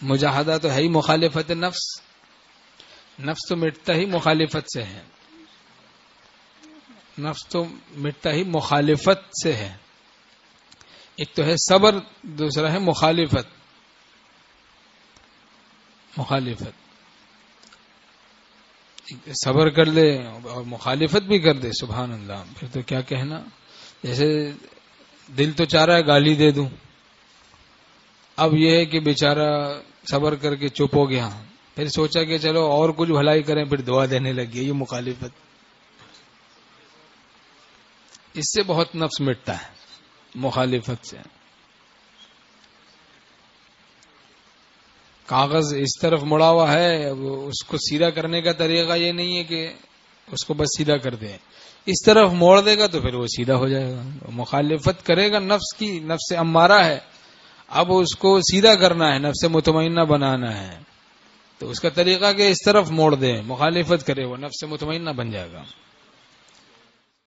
مجاہدہ تو ہے ہی مخالفت نفس، نفس تو مٹتا ہی مخالفت سے ہے، نفس تو مٹتا ہی مخالفت سے ہے. ایک تو ہے صبر، دوسرا ہے مخالفت. صبر کر لے اور مخالفت بھی کر دے، سبحان اللہ، پھر تو کیا کہنا. جیسے دل تو چاہ رہا ہے گالی دے دوں، اب یہ ہے کہ بیچارہ صبر کر کے چپ ہو گیا، پھر سوچا کہ چلو اور کچھ بھلائی کریں، پھر دعا دینے لگ گیا. یہ مخالفت، اس سے بہت نفس مٹتا ہے، مخالفت سے. کاغذ اس طرف مڑا ہوا ہے، اب اس کو سیدھا کرنے کا طریقہ یہ نہیں ہے کہ اس کو بس سیدھا کر دیں، اس طرف موڑ دے گا تو پھر وہ سیدھا ہو جائے گا. مخالفت کرے گا نفس کی، نفس امارہ ہے، اب اس کو سیدھا کرنا ہے، نفس مطمئنہ بنانا ہے، تو اس کا طریقہ کہ اس طرف موڑ دے، مخالفت کرے، وہ نفس مطمئنہ بن جائے گا.